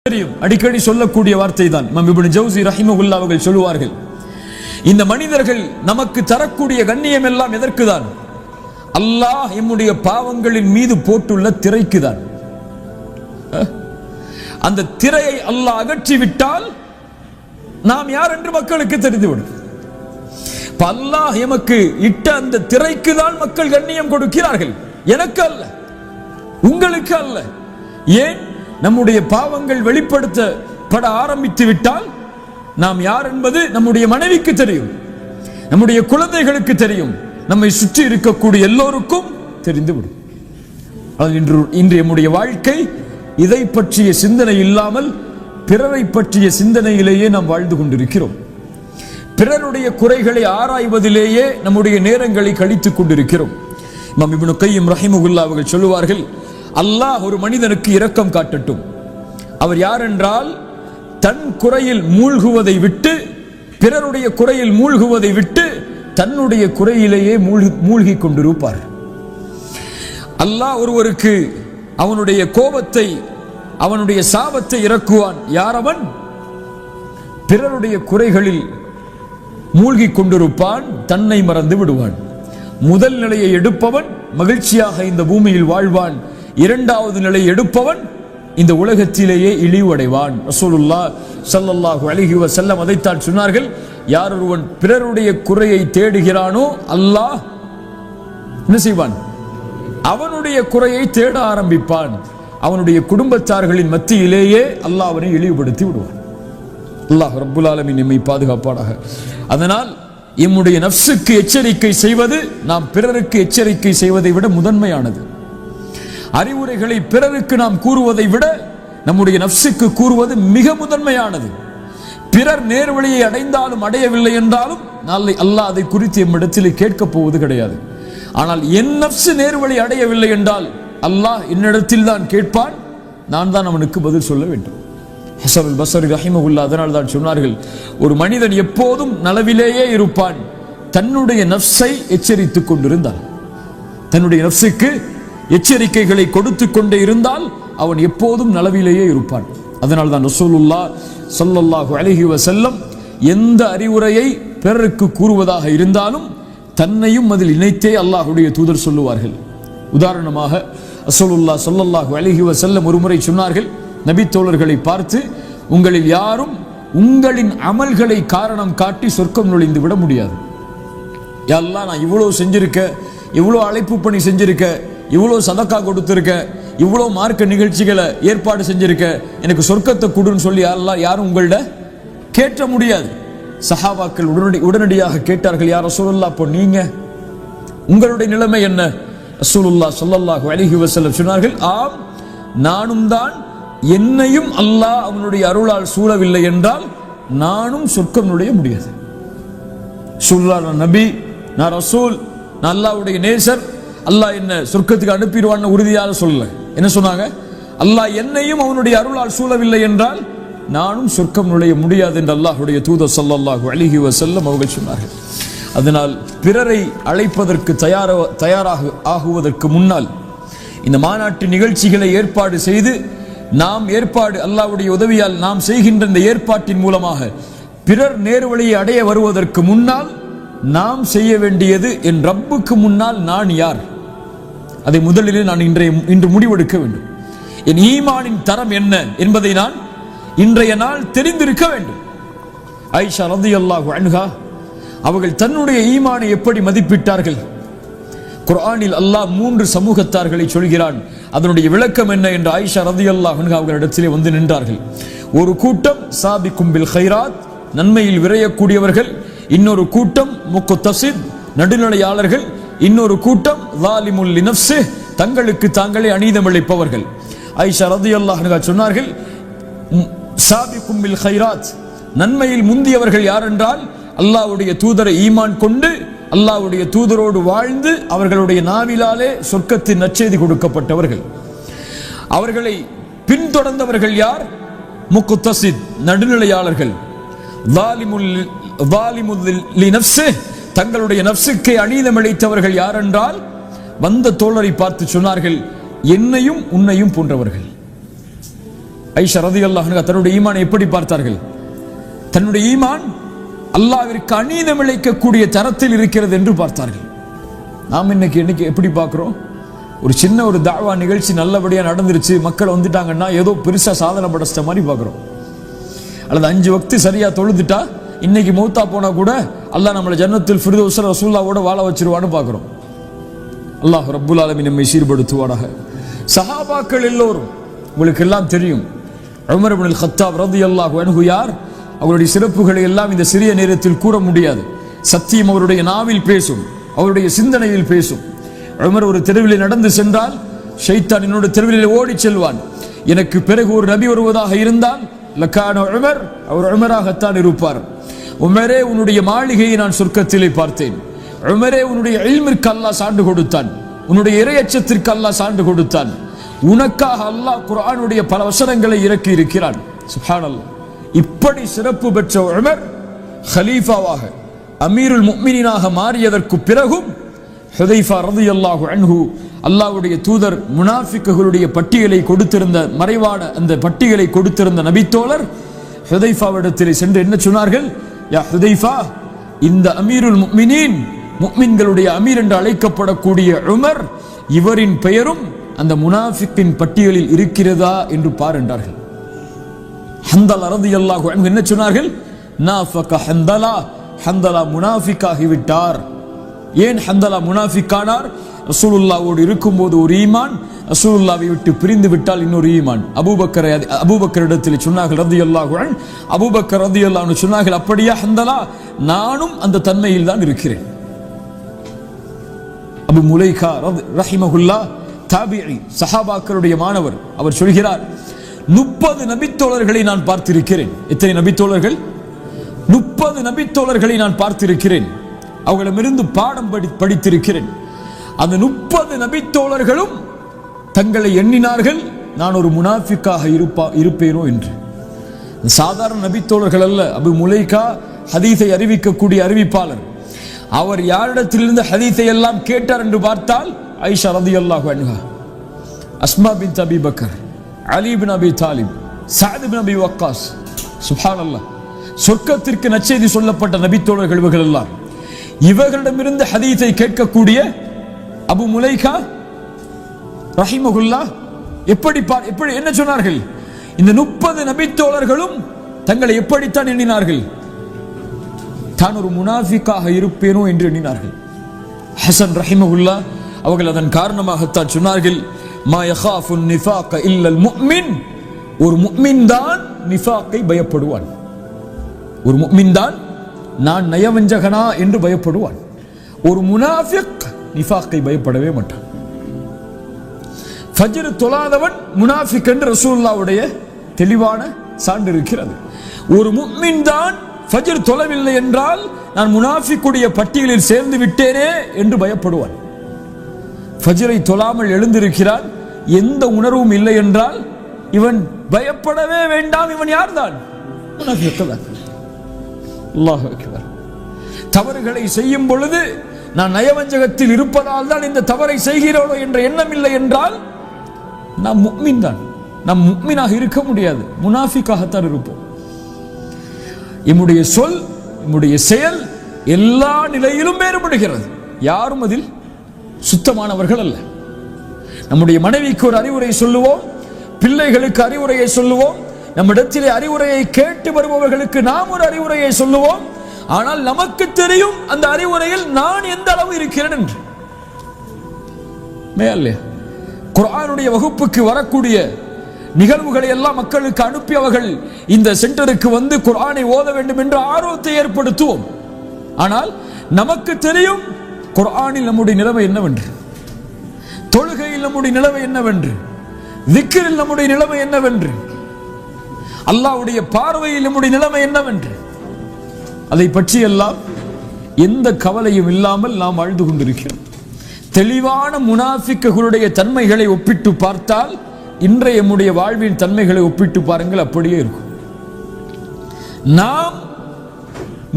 தெரியும், அடிக்கடி சொல்லக்கூடிய வார்த்தை தான். இமாம் இப்னு ஜௌஸி ரஹிமஹுல்லாஹ் அவர்கள் சொல்லுவார்கள், இந்த மனிதர்கள் நமக்கு தரக்கூடிய கண்ணியம் எல்லாம் எதற்கு தான்? அல்லாஹ் எம்முடைய பாவங்களின் மீது போட்டுள்ள திரைக்கு தான். அந்த திரையை அல்லாஹ் அகற்றிவிட்டால் நாம் யார் என்று மக்களுக்கு தெரிந்துவிடும். அல்லாஹ் எமக்கு இட்ட அந்த திரைக்கு தான் மக்கள் கண்ணியம் கொடுக்கிறார்கள், எனக்கு அல்ல, உங்களுக்கு அல்ல. ஏன்? நம்முடைய பாவங்கள் வெளிப்படுத்தப்பட ஆரம்பித்து விட்டால் நாம் யார் என்பது நம்முடைய மனைவிக்கு தெரியும், நம்முடைய குழந்தைகளுக்கு தெரியும், நம்மை சுற்றி இருக்கக்கூடிய எல்லோருக்கும் தெரிந்துவிடும். இன்று நம்முடைய வாழ்க்கை இதை பற்றிய சிந்தனை இல்லாமல் பிறரை பற்றிய சிந்தனையிலேயே நாம் வாழ்ந்து கொண்டிருக்கிறோம். பிறருடைய குறைகளை ஆராய்வதிலேயே நம்முடைய நேரங்களை கழித்துக் கொண்டிருக்கிறோம். இமாம் இப்னு கையிம் ரஹிமஹுல்லாஹ் அவர்கள் சொல்லுவார்கள், அல்லாஹ் ஒரு மனிதனுக்கு இரக்கம் காட்டட்டும். அவர் யார் என்றால், தன் குறையில் மூழ்குவதை விட்டு, பிறருடைய குறையில் மூழ்குவதை விட்டு தன்னுடைய குறையிலேயே மூழ்கி கொண்டிருப்பார். அல்லாஹ் ஒருவருக்கு அவனுடைய கோபத்தை, அவனுடைய சாபத்தை இறக்குவான். யார் அவன்? பிறருடைய குறைகளில் மூழ்கி கொண்டிருப்பான், தன்னை மறந்து விடுவான். முதல் நிலையை எடுப்பவன் மகிழ்ச்சியாக இந்த பூமியில் வாழ்வான், இரண்டாவது நிலை எடுப்பவன் இந்த உலகத்திலேயே இழிவடைவான். ரசூலுல்லாஹ் ஸல்லல்லாஹு அலைஹி வஸல்லம் அதைத்தான் சொன்னார்கள், யார் ஒருவன் பிறருடைய குறையை தேடுகிறானோ அல்லாஹ் என்ன செய்வான்? அவனுடைய குறையை தேட ஆரம்பிப்பான். அவனுடைய குடும்பத்தார்களின் மத்தியிலேயே அல்லாஹ் அவனை இழிவுபடுத்தி விடுவான். அல்லாஹ் ரப்புல் ஆலமீன் நம்மை பாதுகாப்பானாக. அதனால் நம்முடைய நஃப்ஸுக்கு எச்சரிக்கை செய்வது நாம் பிறருக்கு எச்சரிக்கை செய்வதை விட முதன்மையானது. அறிவுரைகளை பிறருக்கு நாம் கூறுவதை விட நம்முடைய நஃப்ஸுக்கு கூறுவது மிக முதன்மையானது. பிறர் நேர்வழியை அடைந்தாலும் அடையவில்லை என்றாலும் நாளை அல்லாஹ் அதை குறித்து எம்மிடத்தில் கேட்கப் போவது கிடையாது. ஆனால் என் நஃப்ஸ் நேர்வழி அடையவில்லை என்றால் அல்லாஹ் என்னிடத்தில் தான் கேட்பான், நான் தான் அவனுக்கு பதில் சொல்ல வேண்டும். ஹஸனுல் பஸ்ரி ரஹிமஹுல்லாஹ் அதனால் தான் சொன்னார்கள், ஒரு மனிதன் எப்போதும் நலவிலேயே இருப்பான் தன்னுடைய நஃப்ஸை எச்சரித்துக் கொண்டிருந்தால். தன்னுடைய நஃப்ஸுக்கு எச்சரிக்கைகளை கொடுத்து கொண்டே இருந்தால் அவன் எப்போதும் நலவிலேயே இருப்பான். அதனால் தான் ரசூலுல்லாஹ் ஸல்லல்லாஹு அலைஹி வஸல்லம் எந்த அறிவுரையை பிறருக்கு கூறுவதாக இருந்தாலும் தன்னையும் அதில் இணைத்தே அல்லாஹ்வுடைய தூதர் சொல்லுவார்கள். உதாரணமாக ரசூலுல்லாஹ் ஸல்லல்லாஹு அலைஹி வஸல்லம் ஒருமுறை சொன்னார்கள், நபி தோழர்களை பார்த்து, உங்களில் யாரும் உங்களின் அமல்களை காரணம் காட்டி சொர்க்கம் நுழைந்து விட முடியாது. யா அல்லாஹ், நான் இவ்வளவு செஞ்சிருக்க, இவ்வளோ அழைப்பு பணி செஞ்சிருக்க, இவ்வளோ சதக்கா கொடுத்திருக்க, இவ்வளோ மார்க்க நிகழ்ச்சிகளை ஏற்பாடு செஞ்சிருக்க, எனக்கு சொர்க்கத்தை கொடுன்னு சொல்லி அல்லாஹ் யாரும் உங்கள்ட கேட்ட முடியாது. சஹாபாக்கள் உடனடியாக கேட்டார்கள், யா ரசூலுல்லாஹ், அப்போ நீங்க உங்களுடைய நிலைமை என்ன? ரசூலுல்லாஹ் ஸல்லல்லாஹு அலைஹி வஸல்லம் சொன்னார்கள், ஆம், நானும் தான். என்னையும் அல்லாஹ் அவனுடைய அருளால் சூழவில்லை என்றால் நானும் சொர்க்கம் நுழைய முடியாது. நான் நபி, நான் ரசூல், நான் அல்லாஹ்வுடைய நேசர், அல்லாஹ் என்ன சொர்க்கத்துக்கு அனுப்பிடுவான்னு உறுதியாக சொல்லல. என்ன சொன்னாங்க? அல்லாஹ் என்னையும் அவனுடைய அருளால் சூழவில்லை என்றால் நானும் சொர்க்கம் நுழைய முடியாது என்று அல்லாஹ்வுடைய தூதர் ஸல்லல்லாஹு அலைஹி வஸல்லம் அவர்கள் சொன்னார்கள். அதனால் பிறரை அழைப்பதற்கு தயாராக ஆகுவதற்கு முன்னால் இந்த மாநாட்டு நிகழ்ச்சிகளை ஏற்பாடு செய்து நாம் அல்லாஹ்வுடைய உதவியால் நாம் செய்கின்ற இந்த ஏற்பாட்டின் மூலமாக பிறர் நேர்வழியை அடைய வருவதற்கு முன்னால் நாம் செய்ய வேண்டியது, என் ரப்புக்கு முன்னால் நான் யார், அதை முதலில் நான் இன்று முடிவெடுக்க வேண்டும். என் ஈமானின் தரம் என்ன என்பதை நான் இன்றைய நாள் தெரிந்திருக்க வேண்டும். ஆயிஷா ரலியல்லாஹு அன்ஹா அவர்கள் தன்னுடைய ஈமானை எப்படி மதிப்பிட்டார்கள்? குர்ஆனில் அல்லாஹ் 3 சமூகத்தார்களை சொல்கிறான். அதனுடைய விளக்கம் என்ன என்று ஆயிஷா ரலியல்லாஹு அன்ஹா அவர்களிடத்திலே வந்து நின்றார்கள். ஒரு கூட்டம் சாபிக்கும் பில் கைராத், நன்மையில் விரையக்கூடியவர்கள். இன்னொரு கூட்டம் முக்தஸித், நடுநிலையாளர்கள். இன்னொரு கூட்டம் ஸாலிமுல் லினஃப்ஸி, தங்களுக்கு தாங்களே அநீதமிழைப்பவர்கள். ஆயிஷா ரலியல்லாஹு அன்ஹா சொன்னார்கள், சாபிக்கும் பில் கைராத், நன்மையில் முந்தியவர்கள் யார் என்றால் அல்லாஹ்வுடைய தூதரை ஈமான் கொண்டு அல்லாஹ்வுடைய தூதரோடு வாழ்ந்து அவர்களுடைய நாவிலாலே சொர்க்கத்தின் நற்செய்தி கொடுக்கப்பட்டவர்கள். அவர்களை பின்தொடர்ந்தவர்கள் யார்? முக்தஸித், நடுநிலையாளர்கள். ஸாலிமுல் லினஃப்ஸி, தங்களுடைய நஃப்ஸுக்கு அநீதம் இழைத்தவர்கள் யார் என்றால் வந்த தோழரை பார்த்து சொன்னார்கள், என்னையும் உன்னையும் போன்றவர்கள். ஆயிஷா ரலியல்லாஹு அன்ஹா தன்னுடைய ஈமானை எப்படி பார்த்தார்கள்? தன்னுடைய ஈமான் அல்லாஹ்விற்கு அநீதம் இழைக்கக்கூடிய தரத்தில் இருக்கிறது என்று பார்த்தார்கள். நாம் இன்னைக்கு எப்படி பார்க்கிறோம்? ஒரு சின்ன ஒரு தாவா நிகழ்ச்சி நல்லபடியா நடந்துருச்சு, மக்கள் வந்துட்டாங்கன்னா ஏதோ பெருசா சாதனை படைச்ச மாதிரி பார்க்கிறோம். அல்லது 5 வக்து சரியா தொழுதுட்டா இன்னைக்கு மௌத்தா போனா கூட அல்லாஹ் நம்மளை ஜன்னத்துல் ஃபிர்தௌஸ் ரசூலுல்லாஹ்வோட வாழ வச்சிருவான்னு பார்க்கிறோம். அல்லாஹ் ரப்புல் ஆலமீன் நம்மை சீர்படுத்துவாராக. சஹாபாக்கள் எல்லோரும் உங்களுக்கு எல்லாம் தெரியும். உமர் இப்னுல் கத்தாப் ரலியல்லாஹு அன்ஹு யார்? அவருடைய சிறப்புகளை எல்லாம் இந்த சிறிய நேரத்தில் கூற முடியாது. சத்தியம் அவருடைய நாவில் பேசும், அவருடைய சிந்தனையில் பேசும். உமர் ஒரு தெருவில் நடந்து சென்றால் ஷைத்தான் என்னோட தெருவில் ஓடி செல்வான். எனக்கு பிறகு ஒரு நபி வருவதாக இருந்தால் லக்கான உமர், அவர் உமராகத்தான் இருப்பார். உமரே, உன்னுடைய மாளிகையை நான் சொர்க்கத்திலே பார்த்தேன். உமரே, உன்னுடைய இல்மிற்கு அல்லாஹ் சான்று கொடுத்தான், உன்னுடைய இறையச்சத்திற்கு அல்லாஹ் சான்று கொடுத்தான். உனக்காக அல்லாஹ் குர்ஆனுடைய பல வசனங்களை இறக்கி இருக்கிறான். சுப்ஹானல்லாஹ். இப்படி சிறப்பு பெற்ற உமர் ஹலீஃபாவாக அமீருல் முஃமினீனாக மாறியதற்கு பிறகும் ஹுதைஃபா ரலியல்லாஹு அன்ஹு அல்லாஹ்வுடைய தூதர் முனாஃபிக்குகளுடைய பட்டியலை கொடுத்திருந்த, மறைவான அந்த பட்டியலை கொடுத்திருந்த நபித்தோழர் ஹுதைஃபாவிடத்தில் சென்று என்ன சொன்னார்கள்? யா ஹுதைஃபா, இந்த அமீருல் முஃமினீன், முஃமின்களுடைய அமீர் என்று அழைக்கப்படக்கூடிய உமர், இவரின் பெயரும் அந்த முனாஃபிக்கின் பட்டியலில் இருக்கிறதா என்று பார் என்றார்கள். ஹந்தலா ரலியல்லாஹு அன்ஹு என்ன சொன்னார்கள்? நாஃபக ஹந்தலா, ஹந்தலா முனாஃபிக்காகி விட்டார். ஏன் ஹந்தலா முனாஃபிக்கானார்? ரசூலுல்லாஹ்வோடு இருக்கும்போது ஒரு ஈமான், ரசூலுல்லாஹ்வை விட்டு பிரிந்து விட்டால் இன்னொரு ஈமான். அபூபக்கரிடத்தில் சொன்னார்கள் ரலியல்லாஹு அன்ஹு, அபூபக்கர் ரலியல்லாஹு அன்ஹு சொன்னார்கள், அப்படியா ஹந்தலா, நானும் அந்த தன்மையில் தான் இருக்கிறேன். அபு முலைகா ரஹிமஹுல்லாஹ் தாபிஈ, சஹாபாக்களுடைய மாணவர், அவர் சொல்கிறார், 30 நபித்தோழர்களை நான் பார்த்திருக்கிறேன். எத்தனை நபித்தோழர்கள்? 30 நபித்தோழர்களை நான் பார்த்திருக்கிறேன். அவர்களிடமிருந்து பாடம் படித்திருக்கிறேன். அந்த 30 நபித்தோழர்களும் தங்களை எண்ணினார்கள் நான் ஒரு முனாஃபிக்காக இருப்பேனோ என்று. சாதாரண நபித்தோழர்கள் அல்ல. அபு முலைகா ஹதீஸை அறிவிக்கக்கூடிய அறிவிப்பாளர். அவர் யாரிடத்திலிருந்து ஹதீஸை எல்லாம் கேட்டார் என்று பார்த்தால் ஆயிஷா ரலியல்லாஹு அன்ஹா, அஸ்மா பின்த் அபி பக்கர், அலி பின் அபி தாலிப், சஅத் பின் அபி வக்காஸ். சுப்ஹானல்லாஹ். சொர்க்கத்திற்கு நற்செய்தி சொல்லப்பட்ட நபித்தோழர்கள் இவர்கள் எல்லாம். இவர்களிடமிருந்து ஹதீஸை கேட்கக்கூடிய அபு முலைகா ரஹிமஹுல்லாஹ் எப்படி என்ன சொன்னார்கள்? இந்த 30 நபித்தோழர்களும் தங்களை எப்படித்தான் எண்ணினார்கள்? தான் ஒரு முனாஃபிக்காக இருப்பேனோ என்று எண்ணினார்கள். ஹசன் ரஹிமஹுல்லாஹ் அவர்கள் அதன் காரணமாகத்தான் சொன்னார்கள், மா யகாஃபு நிஃபாக இல்லல் முஃமின், ஒரு முஃமின் தான் நிஃபாக்கை பயப்படுவான். ஒரு முஃமின் தான் நான் நயவஞ்சகனா என்று பயப்படுவான். ஒரு முனாஃபிக் நிஃபாக்கை பயப்படவே மாட்டான். ஃபஜ்ர் தொழாதவன் முனாஃபிக் என்று ரசூலுல்லாஹ்வுடைய தெளிவான சான்று இருக்கிறது. ஒரு முஃமின் தான் ஃபஜ்ர் தொழவில்லை என்றால் நான் முனாஃபிக்குடைய பட்டியலில் சேர்ந்து விட்டேனே என்று பயப்படுவான். ஃபஜ்ரை தொழாமல் எழுந்திருக்கிறான், எந்த உணர்வும் இல்லை என்றால் இவன் பயப்படவே வேண்டாம். இவன் யார்தான்? முனாஃபிக் தான். அல்லாஹு அக்பர். தவறுகளை செய்யும் பொழுது நான் நயவஞ்சகத்தில் இருப்பதால் தான் இந்த தவறை செய்கிறோம் என்ற எண்ணம் இல்லை என்றால் நாம் முஃமின் தான். நாம் முஃமினாக இருக்க முடியாது, முனாஃபிக்காகத்தான் இருப்போம். நம்முடைய சொல், நம்முடைய செயல் எல்லா நிலையிலும் வேறுபடுகிறது. யாரும் அதில் சுத்தமானவர்கள் அல்ல. நம்முடைய மனைவிக்கு ஒரு அறிவுரை சொல்லுவோம், பிள்ளைகளுக்கு அறிவுரையை சொல்லுவோம், நம்மிடத்திலே அறிவுரையை கேட்டு வருபவர்களுக்கு நாம் ஒரு அறிவுரையை சொல்லுவோம். ஆனால் நமக்கு தெரியும் அந்த அறிவுரையில் நான் எந்த அளவு இருக்கிறேன் என்று. குர்ஆனுடைய வகுப்புக்கு வரக்கூடிய நிகழ்வுகளை எல்லாம் மக்களுக்கு அனுப்பி அவர்கள் இந்த சென்டருக்கு வந்து குர்ஆனை ஓத வேண்டும் என்ற ஆர்வத்தை ஏற்படுத்துவோம். ஆனால் நமக்கு தெரியும் குர்ஆனில் நம்முடைய நிலைமை என்னவென்று, தொழுகையில் நம்முடைய நிலைமை என்னவென்று, திக்ரில் நம்முடைய நிலைமை என்னவென்று, அல்லாஹ்வுடைய பார்வையில் நம்முடைய நிலைமை என்னவென்று, அதை பற்றி எல்லாம் எந்த கவலையும் இல்லாமல் நாம் வாழ்ந்து கொண்டிருக்கிறோம். தெளிவான முனாஃபிக்குகளுடைய தன்மைகளை ஒப்பிட்டு பார்த்தால் இன்றைய நம்முடைய வாழ்வின் தன்மைகளை ஒப்பிட்டு பாருங்கள், அப்படியே இருக்கும். நாம்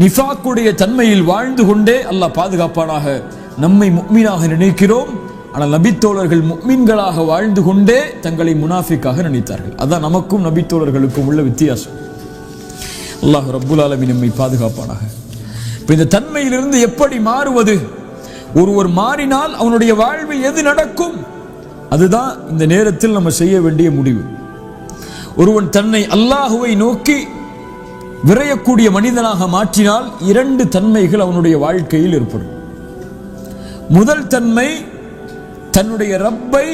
நிஃபாக்குடைய தன்மையில் வாழ்ந்து கொண்டே அல்லாஹ் பாதுகாப்பானாக நம்மை முஃமினாக நினைக்கிறோம். ஆனால் நபித்தோழர்கள் முஃமின்களாக வாழ்ந்து கொண்டே தங்களை முனாஃபிக்காக நினைத்தார்கள். அதான் நமக்கும் நபித்தோழர்களுக்கும் உள்ள வித்தியாசம். அல்லாஹ் ரப்புல் ஆலமீன் நம்மை பாதுகாப்பானாக. இந்த தன்மையிலிருந்து எப்படி மாறுவது? ஒருவர் மாறினால் அவனுடைய வாழ்வில் எது நடக்கும்? அதுதான் இந்த நேரத்தில் நம்ம செய்ய வேண்டிய முடிவு. ஒருவன் தன்னை அல்லாஹுவை நோக்கி விரையக்கூடிய மனிதனாக மாற்றினால் 2 தன்மைகள் அவனுடைய வாழ்க்கையில் ஏற்படும். முதல் தன்மை, தன்னுடைய ரப்பை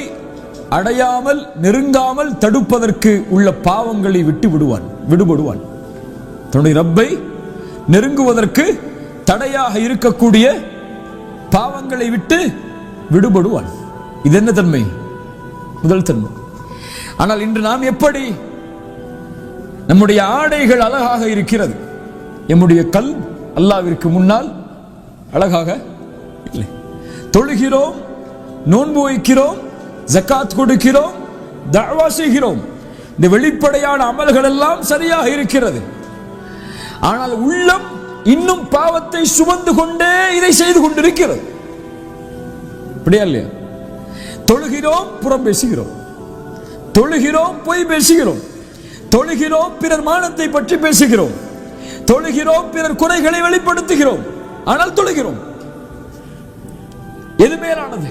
அடையாமல் நெருங்காமல் தடுப்பதற்கு உள்ள பாவங்களை விடுபடுவான். தன்னுடைய ரப்பை நெருங்குவதற்கு தடையாக இருக்கக்கூடிய பாவங்களை விட்டு விடுபடுவான். இது என்ன தன்மை? முதல் தன்மை. ஆனால் இன்று நாம் எப்படி? நம்முடைய ஆடைகள் அழகாக இருக்கிறது, நம்முடைய கல் அல்லாஹ்விற்கு முன்னால் அழகாக இல்லை. தொழுகிறோம், நோன்பு வைக்கிறோம், ஜகாத் கொடுக்கிறோம், தஅவா செய்கிறோம். இந்த வெளிப்படையான அமல்கள் எல்லாம் சரியாக இருக்கிறது. ஆனால் உள்ளம் இன்னும் பாவத்தை சுமந்து கொண்டே இதை செய்து கொண்டிருக்கிறது. அப்படியா இல்லையா? தொழுகிறோம், புறம் பேசுகிறோம். தொழுகிறோம், பொய் பேசுகிறோம். தொழுகிறோம், பிறர் மானத்தை பற்றி பேசுகிறோம். தொழுகிறோம், பிறர் குறைகளை வெளிப்படுத்துகிறோம். ஆனால் தொழுகிறோம். எது மேலானது?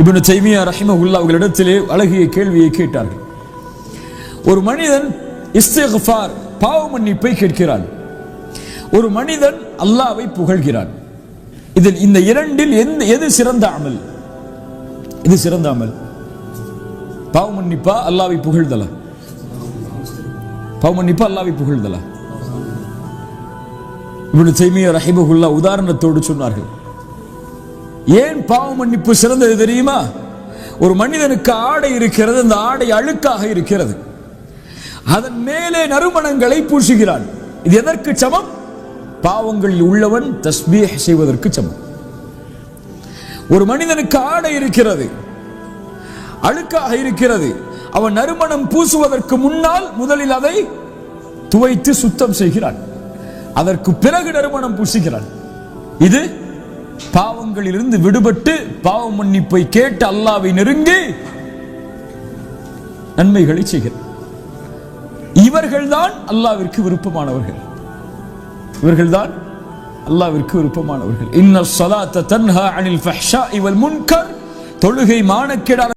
இப்னு தைமியா ரஹிமஹுல்லாஹ் அவர்களிடத்திலே அழகிய கேள்வியை கேட்டார்கள். ஒரு மனிதன் இஸ்திக்ஃபார், பாவ மன்னிப்பை கேட்கிறான். ஒரு மனிதன் அல்லாஹ்வை புகழ்கிறான். இதில் இந்த இரண்டில் எது சிறந்த அமல்? இது சிறந்த அமல்? பாவ மன்னிப்பா அல்லாஹ்வை புகழ்தலா? பாவ மன்னிப்பா அல்லாஹ்வை புகழ்தலா? இப்னு தைமியா ரஹிமஹுல்லாஹ் உதாரணத்தோடு சொன்னார்கள். ஏன் பாவ மன்னிப்பு சிறந்தது தெரியுமா? ஒரு மனிதனுக்கு ஆடை இருக்கிறது, அந்த ஆடை அழுக்காக இருக்கிறது. அதன் மேலே நறுமணங்களை பூசுகிறான். இது எதற்கு சமம்? பாவங்களில் உள்ளவன் தஸ்பீஹ் செய்வதற்கு சமம். ஒரு மனிதனுக்கு ஆடை இருக்கிறது, அழுக்காக இருக்கிறது. அவன் நறுமணம் பூசுவதற்கு முன்னால் முதலில் அதை துவைத்து சுத்தம் செய்கிறான். அதற்கு பிறகு நறுமணம் பூசுகிறான். இது பாவங்களிலிருந்து விடுபட்டு பாவ மன்னிப்பை கேட்டு அல்லாஹ்வை நெருங்கி நன்மைகளை செய்கிறார். இவர்கள்தான் அல்லாஹ்விற்கு விருப்பமானவர்கள். இவர்கள்தான் அல்லாஹ்விற்கு விருப்பமானவர்கள். இன்ன ஸலாத்த தன்ஹா அனில் ஃபஹ்ஷாஇ வல் முன்கர், தொழுகை மானக்கேடான